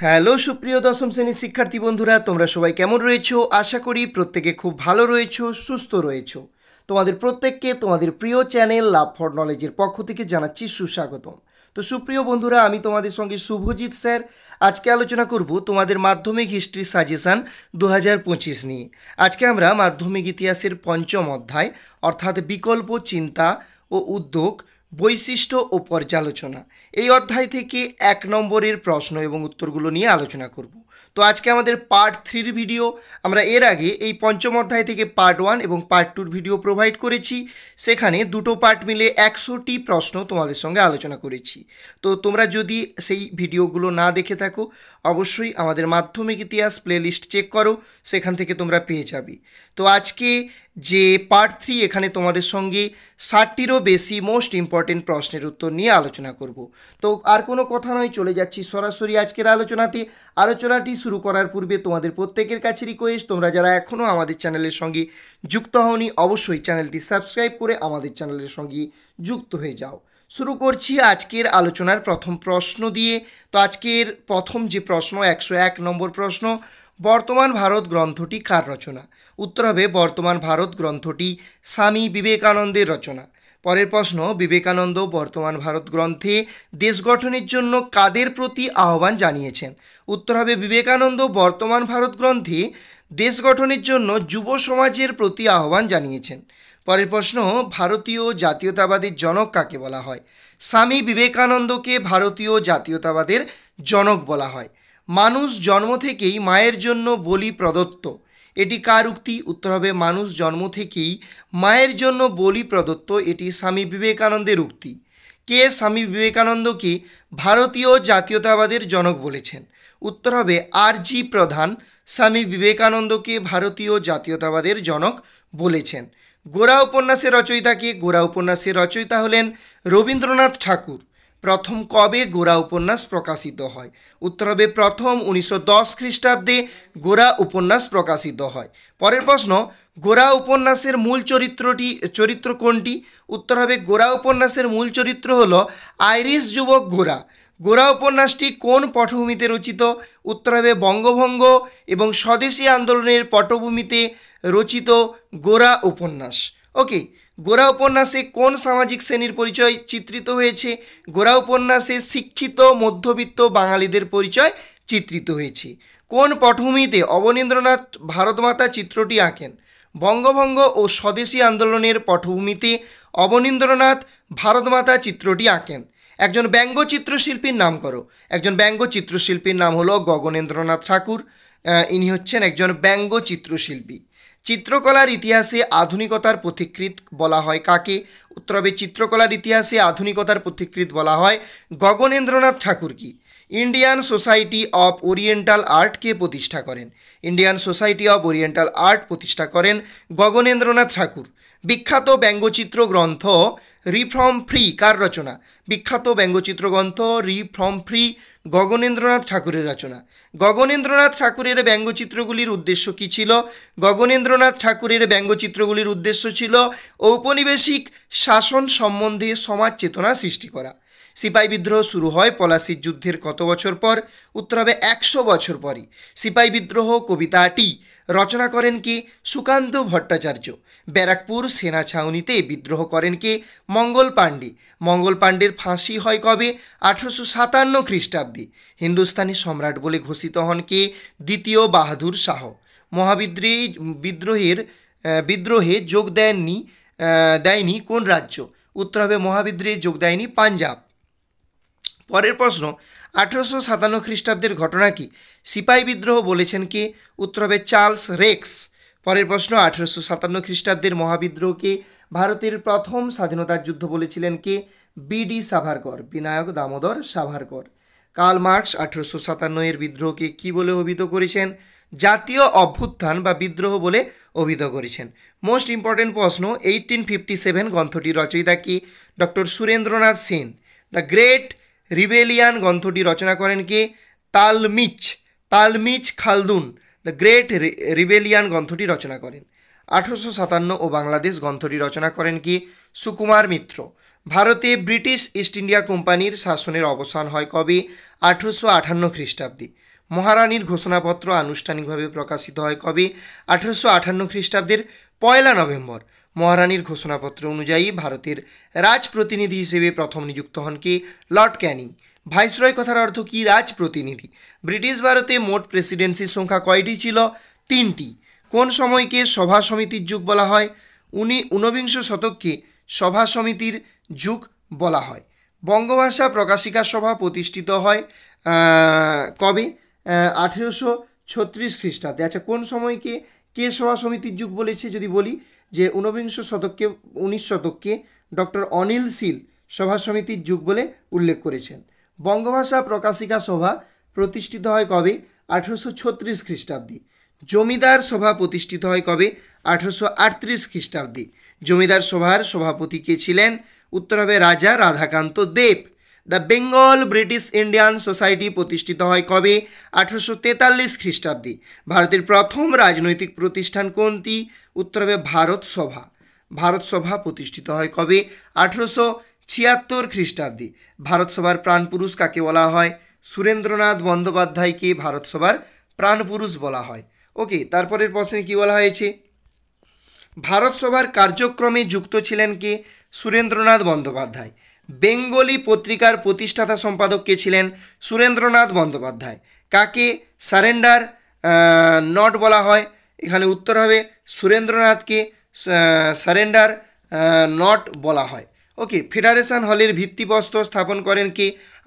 Hello সুপ্রিয় দশম শ্রেণীর শিক্ষার্থী বন্ধুরা, তোমরা সবাই কেমন রয়েছো? আশা করি প্রত্যেকে খুব ভালো রয়েছো, সুস্থ রয়েছো। তোমাদের প্রত্যেককে তোমাদের প্রিয় চ্যানেল লাভ ফর নলেজের পক্ষ থেকে জানাচ্ছি সুস্বাগতম। তো সুপ্রিয় বন্ধুরা, আমি তোমাদের সঙ্গে শুভজিৎ স্যার। আজকে আলোচনা করব তোমাদের মাধ্যমিক হিস্ট্রি সাজেশান 2025 নিয়ে। আজকে আমরা মাধ্যমিক ইতিহাসের পঞ্চম অধ্যায় অর্থাৎ বিকল্প চিন্তা ও উদ্যোগ, বৈশিষ্ট্য ও পর্যালোচনা, এই অধ্যায় থেকে 1 নম্বরের প্রশ্ন এবং উত্তরগুলো নিয়ে আলোচনা করব। তো আজকে আমাদের পার্ট 3 ভিডিও। আমরা এর আগে এই পঞ্চম অধ্যায় থেকে পার্ট 1 এবং পার্ট 2 ভিডিও প্রোভাইড করেছি। সেখানে দুটো পার্ট মিলে 100টি প্রশ্ন তোমাদের সঙ্গে আলোচনা করেছি। তো তোমরা যদি সেই ভিডিওগুলো না দেখে থাকো, অবশ্যই আমাদের মাধ্যমিক ইতিহাস প্লেলিস্ট চেক করো, সেখান থেকে তোমরা পেয়ে যাবে। তো আজকে যে পার্ট 3, এখানে তোমাদের সঙ্গে 60টিরও বেশি মোস্ট ইম্পর্টেন্ট প্রশ্নের উত্তর নিয়ে আলোচনা করব। তো আর কোনো কথা নয়, চলে যাচ্ছি সরাসরি আজকের আলোচনাতে। আলোচনাটি শুরু করার পূর্বে তোমাদের প্রত্যেকের কাছে রিকোয়েস্ট, তোমরা যারা এখনও আমাদের চ্যানেলের সঙ্গে যুক্ত হওনি, অবশ্যই চ্যানেলটি সাবস্ক্রাইব করে আমাদের চ্যানেলের সঙ্গে যুক্ত হয়ে যাও। শুরু করছি আজকের আলোচনার প্রথম প্রশ্ন দিয়ে। তো আজকের প্রথম যে প্রশ্ন, 101 নম্বর প্রশ্ন, বর্তমান ভারত গ্রন্থটি কার রচনা? উত্তর হবে বর্তমান ভারত গ্রন্থটি স্বামী বিবেকানন্দের রচনা। পরের প্রশ্ন, বিবেকানন্দ বর্তমান ভারত গ্রন্থে দেশ গঠনের জন্য কাদের প্রতি আহ্বান জানিয়েছেন? উত্তর হবে বিবেকানন্দ বর্তমান ভারত গ্রন্থে দেশ গঠনের জন্য যুব সমাজের প্রতি আহ্বান জানিয়েছেন। পরের প্রশ্ন, ভারতীয় জাতীয়তাবাদের জনক কাকে বলা হয়? স্বামী বিবেকানন্দকে ভারতীয় জাতীয়তাবাদের জনক বলা হয়। মানুষ জন্ম থেকেই মায়ের জন্য বলি প্রদত্ত, এটি কার উক্তি? উত্তর হবে মানুষ জন্ম থেকেই মায়ের জন্য বলি প্রদত্ত, এটি স্বামী বিবেকানন্দের উক্তি। কে স্বামী বিবেকানন্দকে ভারতীয় জাতীয়তাবাদের জনক বলেছেন? উত্তর হবে আর.জি. প্রধান স্বামী বিবেকানন্দকে ভারতীয় জাতীয়তাবাদের জনক বলেছেন। গোরা উপন্যাসের রচয়িতা কে? গোরা উপন্যাসের রচয়িতা হলেন রবীন্দ্রনাথ ঠাকুর। প্রথম কবে গোরা উপন্যাস প্রকাশিত হয়? উত্তর হবে প্রথম 1910 খ্রিস্টাব্দে গোরা উপন্যাস প্রকাশিত হয়। পরের প্রশ্ন, গোরা উপন্যাসের মূল চরিত্র কোনটি? উত্তর হবে গোরা উপন্যাসের মূল চরিত্র হলো আইরিশ যুবক গোরা। গোরা উপন্যাসটি কোন পটভূমিতে রচিত? উত্তর হবে বঙ্গভঙ্গ এবং স্বদেশী আন্দোলনের পটভূমিতে রচিত গোরা উপন্যাস। ওকে, গোরা উপন্যাসে কোন সামাজিক শ্রেণীর পরিচয় চিত্রিত হয়েছে? গোরা উপন্যাসে শিক্ষিত মধ্যবিত্ত বাঙালিদের পরিচয় চিত্রিত হয়েছে। কোন পটভূমিতে অবনীন্দ্রনাথ ভারতমাতা চিত্রটি আঁকেন? বঙ্গভঙ্গ ও স্বদেশী আন্দোলনের পটভূমিতে অবনীন্দ্রনাথ ভারতমাতা চিত্রটি আঁকেন। একজন ব্যঙ্গ চিত্রশিল্পীর নাম করো। একজন ব্যঙ্গ চিত্রশিল্পীর নাম হলো গগনেন্দ্রনাথ ঠাকুর। ইনি হচ্ছেন একজন ব্যঙ্গ চিত্রশিল্পী। চিত্রকলার ইতিহাসে আধুনিকতার পথিকৃৎ বলা হয় কাকে? উত্তর হবে চিত্রকলার ইতিহাসে আধুনিকতার পথিকৃৎ বলা হয় গগনেন্দ্রনাথ ঠাকুর। কি Indian Society of Oriental Art কে প্রতিষ্ঠা করেন? Indian Society of Oriental Art প্রতিষ্ঠা করেন গগনেন্দ্রনাথ ঠাকুর। বিখ্যাত ব্যঙ্গচিত্র গ্রন্থ রিফ্রম ফ্রি কার রচনা? বিখ্যাত ব্যঙ্গচিত্র গ্রন্থ রিফ্রম ফ্রি গগনেন্দ্রনাথ ঠাকুরের রচনা। গগনেন্দ্রনাথ ঠাকুরের ব্যঙ্গচিত্রগুলির উদ্দেশ্য কী ছিল? গগনেন্দ্রনাথ ঠাকুরের ব্যঙ্গচিত্রগুলির উদ্দেশ্য ছিল ঔপনিবেশিক শাসন সম্বন্ধে সমাজ চেতনা সৃষ্টি করা। সিপাহী বিদ্রোহ শুরু হয় পলাশির যুদ্ধের কত বছর পর? উত্তর হবে 100 বছর পরই। সিপাহী বিদ্রোহ কবিতাটি রচনা করেন কে? সুকান্ত ভট্টাচার্য। ব্যারাকপুর সেনা ছাউনিতে বিদ্রোহ করেন কে? মঙ্গল পাণ্ডে। মঙ্গল পাণ্ডের ফাঁসি হয় কবে? 1857 খ্রিস্টাব্দে। হিন্দুস্তানি সম্রাট বলে ঘোষিত হন কে? দ্বিতীয় বাহাদুর শাহ। বিদ্রোহে যোগ দেয়নি কোন রাজ্য? উত্তর হবে মহাবিদ্রোহে যোগ দেয়নি পাঞ্জাব। পরের প্রশ্ন, 1857 খ্রিস্টাব্দের ঘটনা কি? সিপাহী বিদ্রোহ বলেছেন কে? উত্তর হবে চার্লস রেক্স। পরের প্রশ্ন, 1857 খ্রিস্টাব্দের মহাবিদ্রোহকে ভারতের প্রথম স্বাধীনতার যুদ্ধ বলেছিলেন কে? B D. Savarkar, Vinayak Damodar Savarkar. Karl Marx 1857 এর বিদ্রোহকে কি বলে অভিহিত করেছেন? জাতীয় অভ্যুত্থান বা বিদ্রোহ বলে অভিহিত করেছেন। মোস্ট ইম্পর্টেন্ট প্রশ্ন, 1857 গ্রন্থটির রচয়িতা কি? Doctor Surendranath Sen. The great rebellion গ্রন্থটি রচনা করেন কে? Talmiz Khaldun the great rebellion গ্রন্থটি রচনা করেন। 1857 ও বাংলাদেশ গ্রন্থটি রচনা করেন কি? সুকুমার মিত্র। ভারতে ব্রিটিশ ইস্ট ইন্ডিয়া কোম্পানির শাসনের অবসান হয় কবে? 1858 খ্রিস্টাব্দে। মহারানীর ঘোষণাপত্র আনুষ্ঠানিকভাবে প্রকাশিত হয় কবে? 1858 খ্রিস্টাব্দের 1 নভেম্বর। মহারানীর ঘোষণাপত্র অনুযায়ী ভারতের রাজপ্রতিনিধি হিসেবে প্রথম নিযুক্ত হন কে? লর্ড ক্যানিং। ভাইসরয় কথার অর্থ কি? রাজপ্রতিনিধি। ব্রিটিশ ভারতে মোট প্রেসিডেন্সির সংখ্যা কয়টি ছিল? 3টি। কোন সময়কে সভা সমিতির যুগ বলা হয়? ঊনবিংশ শতককে সভা সমিতির যুগ বলা হয়। বঙ্গভাষা প্রকাশিকা সভা প্রতিষ্ঠিত হয় কবে? 1836 খ্রিস্টাব্দে। আচ্ছা, কোন সময়কে কে সভা সমিতির যুগ বলেছে? যদি বলি যে 19 শতককে ডক্টর অনিল শীল সভা সমিতির যুগ বলে উল্লেখ করেছেন। বঙ্গভাষা প্রকাশিকা সভা প্রতিষ্ঠিত হয় কবে? 1836 খ্রিস্টাব্দে। জমিদার সভা প্রতিষ্ঠিত হয় কবে? 1838 খ্রিস্টাব্দে। জমিদার সভার সভাপতি কে ছিলেন? উত্তর হবে Raja Radhakanta Deb. The Bengal British Indian society প্রতিষ্ঠিত হয় কবে? 1843 খ্রিস্টাব্দে। ভারতের প্রথম রাজনৈতিক প্রতিষ্ঠান কোনটি? উত্তর হবে ভারত সভা। ভারত সভা প্রতিষ্ঠিত হয় কবে? 1876 খ্রিস্টাব্দে। ভারত সভার প্রাণপুরুষ কাকে বলা হয়? সুরেন্দ্রনাথ বন্দ্যোপাধ্যায়কে ভারত সভার প্রাণপুরুষ বলা হয়। ওকে, তারপরের প্রশ্নে কি বলা হয়েছে? ভারত সভার কার্যক্রমে যুক্ত ছিলেন কে? সুরেন্দ্রনাথ বন্দ্যোপাধ্যায়। বেঙ্গলি পত্রিকার প্রতিষ্ঠাতা সম্পাদক কে ছিলেন? সুরেন্দ্রনাথ বন্দ্যোপাধ্যায়। কাকে সারেন্ডার নট বলা হয়? এখানে উত্তর হবে সুরেন্দ্রনাথকে সারেন্ডার নট বলা হয়। ওকে, ফেডারেশন হলের ভিত্তিপ্রস্তর স্থাপন করেন কে?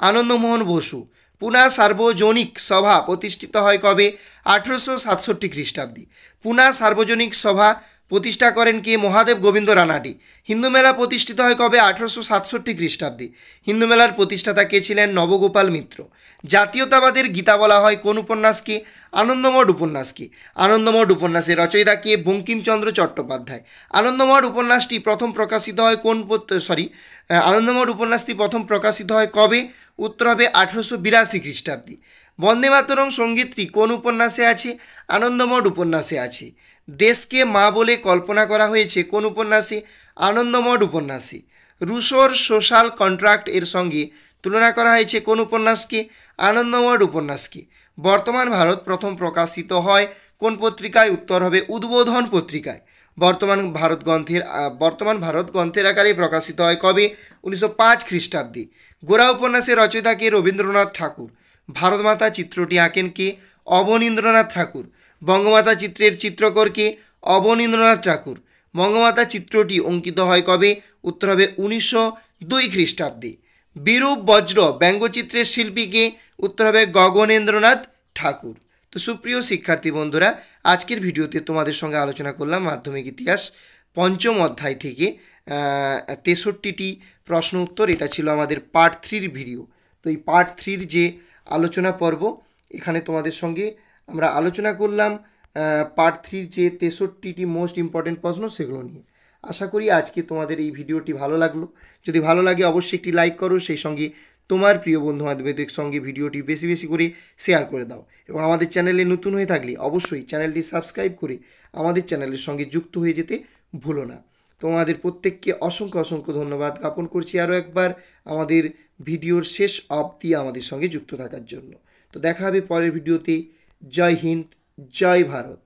আনন্দমোহন বসু। পুনা সার্বজনিক সভা প্রতিষ্ঠিত হয় কবে? 1867 খ্রিস্টাব্দে। পুনা সার্বজনিক সভা প্রতিষ্ঠা করেন কে? মহাদেব গোবিন্দ রানাডি। হিন্দু মেলা প্রতিষ্ঠিত হয় কবে? 1867 খ্রিস্টাব্দে। হিন্দু মেলার প্রতিষ্ঠাতা কে ছিলেন? নবগোপাল মিত্র। জাতীয়তাবাদের গীতা বলা হয় কোন উপন্যাসকে? আনন্দমঠ উপন্যাসকে। আনন্দমঠ উপন্যাসের রচয়িতা কে? বঙ্কিমচন্দ্র চট্টোপাধ্যায়। আনন্দমঠ উপন্যাসটি প্রথম প্রকাশিত হয় আনন্দমঠ উপন্যাসটি প্রথম প্রকাশিত হয় কবে? উত্তর হবে 1882 খ্রিস্টাব্দে। বন্দে মাতরম সঙ্গীতটি কোন উপন্যাসে আছে? আনন্দমঠ উপন্যাসে আছে। দেশকে মা বলে কল্পনা করা হয়েছে কোন উপন্যাসে? আনন্দমঠ উপন্যাসে। রুশোর সোশ্যাল কন্ট্রাক্ট এর সঙ্গে তুলনা করা হয়েছে কোন উপন্যাসকে? আনন্দমঠ উপন্যাসকে। বর্তমান ভারত প্রথম প্রকাশিত হয় কোন পত্রিকায়? উত্তর হবে উদ্বোধন পত্রিকায়। বর্তমান ভারত গ্রন্থের আকারে প্রকাশিত হয় কবে? 1905 খ্রিস্টাব্দে। গোরা উপন্যাসের রচয়িতা কে? রবীন্দ্রনাথ ঠাকুর। ভারতমাতা চিত্রটি আঁকেন কে? অবনীন্দ্রনাথ ঠাকুর। বঙ্গমাতা চিত্রের চিত্রকর কে? অবনীন্দ্রনাথ ঠাকুর। বঙ্গমাতা চিত্রটি অঙ্কিত হয় কবে? উত্তর হবে 1902 খ্রিস্টাব্দে। বিরূপ বজ্র ব্যঙ্গচিত্রের শিল্পী কে? উত্তর হবে গগনেন্দ্রনাথ ঠাকুর। তো সুপ্রিয় শিক্ষার্থী বন্ধুরা, আজকের ভিডিওতে তোমাদের সঙ্গে আলোচনা করলাম মাধ্যমিক ইতিহাস পঞ্চম অধ্যায় থেকে 63টি প্রশ্ন উত্তর। এটা ছিল আমাদের পার্ট 3 ভিডিও। তো এই পার্ট 3 যে আলোচনা পর্ব, এখানে তোমাদের সঙ্গে আমরা আলোচনা করলাম পার্ট 3 যে 63টি মোস্ট ইম্পর্টেন্ট প্রশ্ন, সেগুলো নিয়ে। আশা করি আজকে তোমাদের এই ভিডিওটি ভালো লাগলো। যদি ভালো লাগে অবশ্যই একটি লাইক করো, সেই সঙ্গে তোমার প্রিয় বন্ধু বান্ধবদের সঙ্গে ভিডিওটি বেশি বেশি করে শেয়ার করে দাও। এবং আমাদের চ্যানেলে নতুন হয়ে থাকলে অবশ্যই চ্যানেলটি সাবস্ক্রাইব করে আমাদের চ্যানেলের সঙ্গে যুক্ত হয়ে যেতে ভুলো না। তোমাদের প্রত্যেককে অসংখ্য অসংখ্য ধন্যবাদ জ্ঞাপন করছি আরও একবার আমাদের ভিডিওর শেষ অবধি আমাদের সঙ্গে যুক্ত থাকার জন্য। তো দেখা হবে পরের ভিডিওতে। জয় হিন্দ, জয় ভারত।